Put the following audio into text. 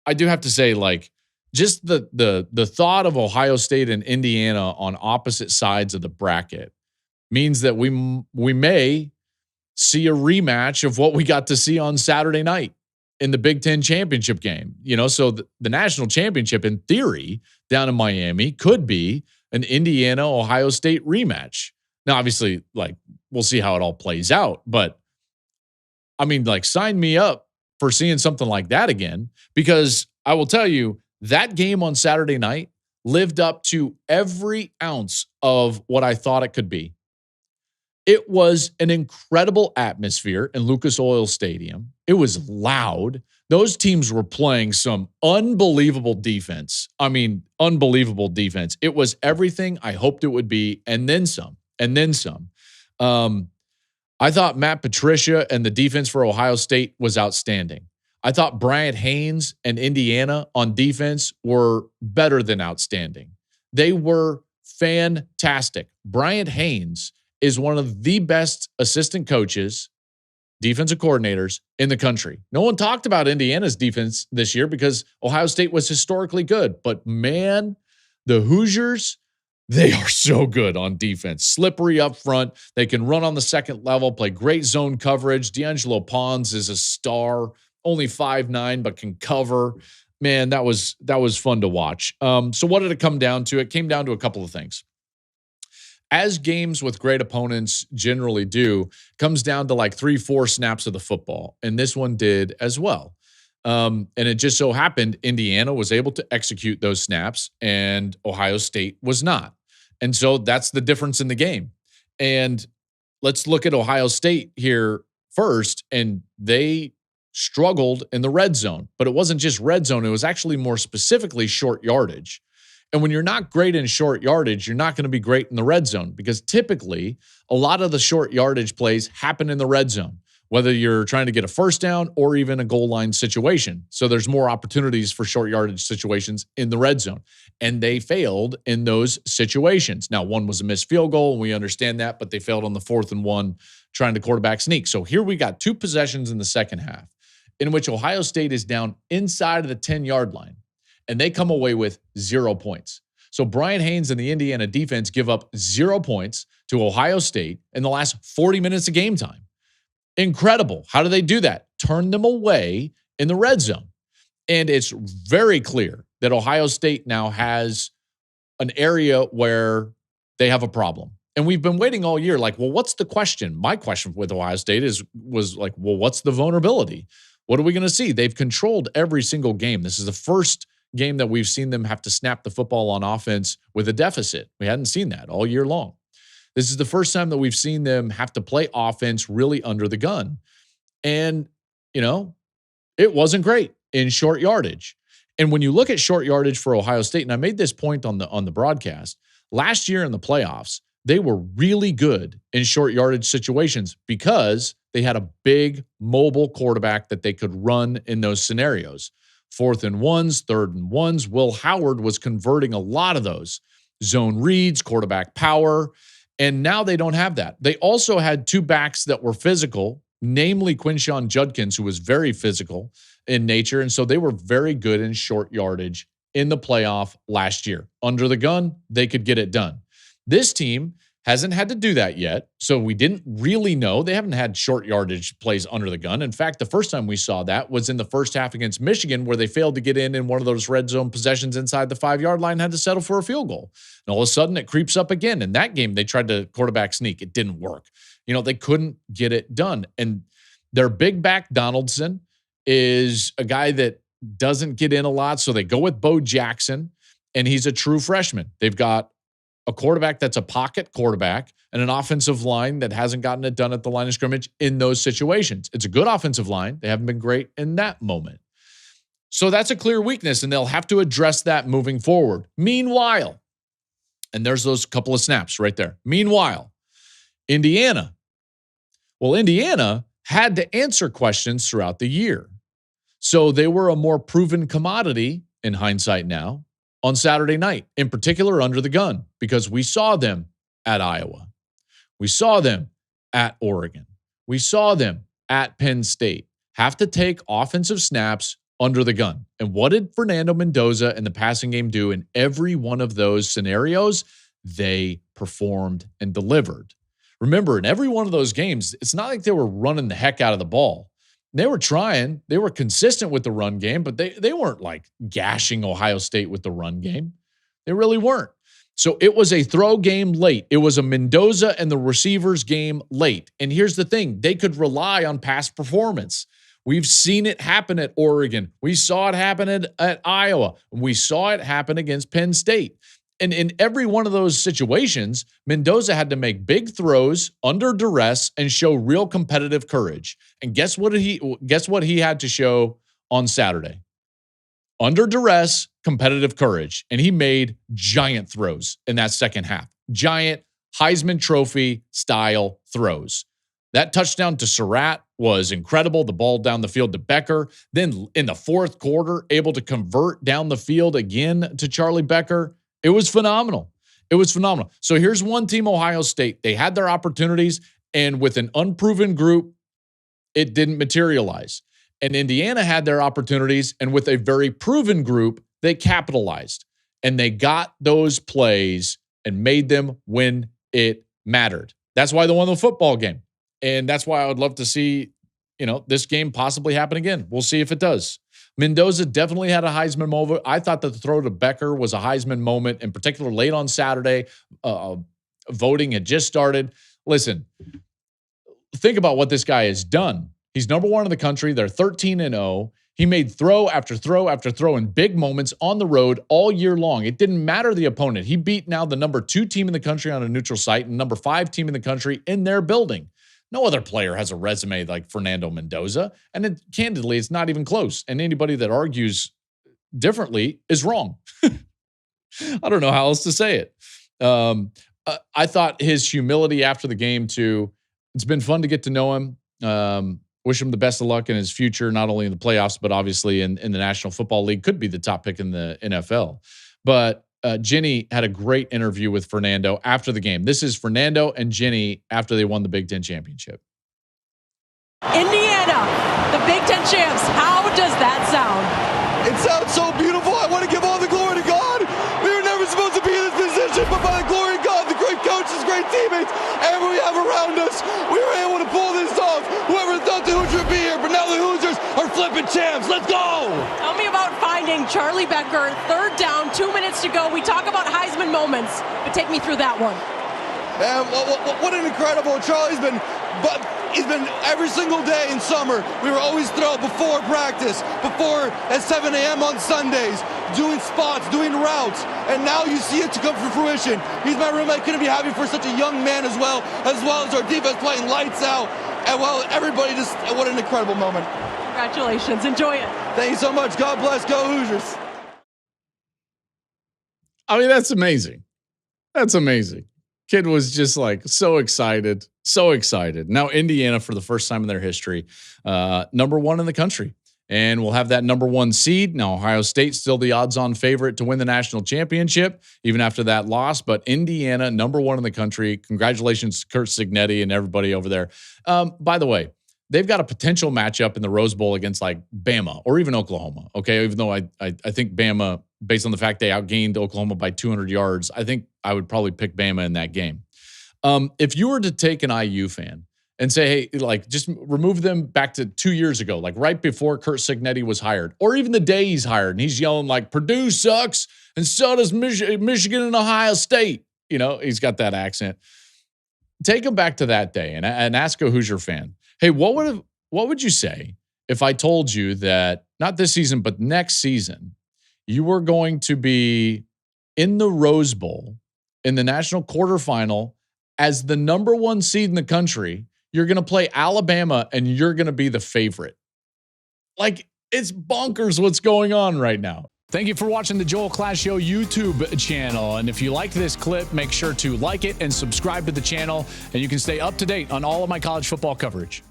I do have to say, like, just the thought of Ohio State and Indiana on opposite sides of the bracket means that we may see a rematch of what we got to see on Saturday night in the Big Ten championship game. So the national championship, in theory, down in Miami could be an Indiana-Ohio State rematch. Now, obviously, like, we'll see how it all plays out. But, I mean, like, sign me up for seeing something like that again, because I will tell you, that game on Saturday night lived up to every ounce of what I thought it could be. It was an incredible atmosphere in Lucas Oil Stadium. It was loud. Those teams were playing some unbelievable defense. I mean, unbelievable defense. It was everything I hoped it would be, and then some, and then some. I thought Matt Patricia and the defense for Ohio State was outstanding. I thought Bryant Haynes and Indiana on defense were better than outstanding. They were fantastic. Bryant Haynes is one of the best assistant coaches, defensive coordinators in the country. No one talked about Indiana's defense this year because Ohio State was historically good. But man, the Hoosiers, they are so good on defense. Slippery up front. They can run on the second level, play great zone coverage. D'Angelo Pons is a star, only 5'9", but can cover. Man, that was fun to watch. So what did it come down to? It came down to a couple of things. As games with great opponents generally do, comes down to like 3-4 snaps of the football. And this one did as well. And it just so happened Indiana was able to execute those snaps and Ohio State was not. And so that's the difference in the game. And let's look at Ohio State here first. And they struggled in the red zone. But it wasn't just red zone. It was actually more specifically short yardage. And when you're not great in short yardage, you're not going to be great in the red zone, because typically a lot of the short yardage plays happen in the red zone, whether you're trying to get a first down or even a goal line situation. So there's more opportunities for short yardage situations in the red zone. And they failed in those situations. Now, one was a missed field goal, and we understand that, but they failed on the 4th and 1 trying to quarterback sneak. So here we got 2 possessions in the second half in which Ohio State is down inside of the 10-yard line. And they come away with 0 points. So Brian Haynes and the Indiana defense give up 0 points to Ohio State in the last 40 minutes of game time. Incredible. How do they do that? Turn them away in the red zone. And it's very clear that Ohio State now has an area where they have a problem. And we've been waiting all year, like, well, what's the question? My question with Ohio State was like, well, what's the vulnerability? What are we going to see? They've controlled every single game. This is the first game that we've seen them have to snap the football on offense with a deficit. We hadn't seen that all year long. This is the first time that we've seen them have to play offense really under the gun. And, it wasn't great in short yardage. And when you look at short yardage for Ohio State, and I made this point on the broadcast, last year in the playoffs, they were really good in short yardage situations because they had a big mobile quarterback that they could run in those scenarios. 4th and 1s, 3rd and 1s. Will Howard was converting a lot of those zone reads, quarterback power, and now they don't have that. They also had 2 backs that were physical, namely Quinshon Judkins, who was very physical in nature, and so they were very good in short yardage in the playoff last year. Under the gun, they could get it done. This team hasn't had to do that yet, so we didn't really know. They haven't had short yardage plays under the gun. In fact, the first time we saw that was in the first half against Michigan, where they failed to get in one of those red zone possessions inside the 5-yard line, had to settle for a field goal. And all of a sudden, it creeps up again. In that game, they tried to quarterback sneak. It didn't work. They couldn't get it done. And their big back, Donaldson, is a guy that doesn't get in a lot, so they go with Bo Jackson, and he's a true freshman. They've got a quarterback that's a pocket quarterback and an offensive line that hasn't gotten it done at the line of scrimmage in those situations. It's a good offensive line. They haven't been great in that moment. So that's a clear weakness, and they'll have to address that moving forward. Meanwhile, and there's those couple of snaps right there. Meanwhile, Indiana. Well, Indiana had to answer questions throughout the year. So they were a more proven commodity, in hindsight now, on Saturday night, in particular under the gun, because we saw them at Iowa. We saw them at Oregon. We saw them at Penn State have to take offensive snaps under the gun. And what did Fernando Mendoza and the passing game do in every one of those scenarios? They performed and delivered. Remember, in every one of those games, it's not like they were running the heck out of the ball. They were trying. They were consistent with the run game, but they weren't like gashing Ohio State with the run game. They really weren't. So it was a throw game late. It was a Mendoza and the receivers game late. And here's the thing. They could rely on past performance. We've seen it happen at Oregon. We saw it happen at Iowa. We saw it happen against Penn State. And in every one of those situations, Mendoza had to make big throws under duress and show real competitive courage. And guess what he had to show on Saturday? Under duress, competitive courage. And he made giant throws in that second half. Giant Heisman Trophy style throws. That touchdown to Surratt was incredible. The ball down the field to Becker. Then in the fourth quarter, able to convert down the field again to Charlie Becker. It was phenomenal. It was phenomenal. So here's one team, Ohio State. They had their opportunities, and with an unproven group, it didn't materialize. And Indiana had their opportunities, and with a very proven group, they capitalized. And they got those plays and made them when it mattered. That's why they won the football game. And that's why I would love to see, this game possibly happen again. We'll see if it does. Mendoza definitely had a Heisman moment. I thought that the throw to Becker was a Heisman moment, in particular late on Saturday. Voting had just started. Listen, think about what this guy has done. He's number one in the country. They're 13-0. He made throw after throw after throw in big moments on the road all year long. It didn't matter the opponent. He beat now the number 2 team in the country on a neutral site and number 5 team in the country in their building. No other player has a resume like Fernando Mendoza, and candidly, it's not even close. And anybody that argues differently is wrong. I don't know how else to say it. I thought his humility after the game, too, it's been fun to get to know him. Wish him the best of luck in his future, not only in the playoffs, but obviously in the National Football League. Could be the top pick in the NFL. But Jenny had a great interview with Fernando after the game. This is Fernando and Jenny after they won the Big Ten championship. Indiana, the Big Ten champs. How does that sound? It sounds so beautiful. I want to give all the glory to God. We were never supposed to be in this position, but by the glory of God, the great coaches, great teammates, everyone we have around us, we were able to pull this off. Whoever thought the Hoosiers would be here, but now the Hoosiers are flipping champs. Let's go. Tell me about finding Charlie Becker, 3rd down, 2 minutes to go. We talk about Heisman moments, but take me through that one. Man, what an incredible. Charlie's been every single day in summer. We were always throw before practice, before at 7 a.m. on Sundays, doing spots, doing routes, and now you see it to come to fruition. He's my roommate. Couldn't be happy for such a young man as well as our defense playing lights out. And well, everybody just, what an incredible moment. Congratulations. Enjoy it. Thank you so much. God bless. Go Hoosiers. I mean, that's amazing. That's amazing. Kid was just like so excited. So excited. Now Indiana, for the first time in their history, number 1 in the country. And we'll have that number 1 seed. Now, Ohio State still the odds-on favorite to win the national championship, even after that loss. But Indiana, number 1 in the country. Congratulations to Curt Cignetti and everybody over there. By the way, they've got a potential matchup in the Rose Bowl against like Bama or even Oklahoma. Okay, even though I think Bama, based on the fact they outgained Oklahoma by 200 yards, I think I would probably pick Bama in that game. If you were to take an IU fan and say, hey, like just remove them back to 2 years ago, like right before Curt Cignetti was hired, or even the day he's hired, and he's yelling like Purdue sucks and so does Michigan and Ohio State. He's got that accent. Take him back to that day and ask a Hoosier fan, hey, what would you say if I told you that not this season, but next season, you were going to be in the Rose Bowl in the national quarterfinal as the number 1 seed in the country? You're going to play Alabama and you're going to be the favorite. Like, it's bonkers what's going on right now. Thank you for watching the Joel Klatt Show YouTube channel. And if you like this clip, make sure to like it and subscribe to the channel, and you can stay up to date on all of my college football coverage.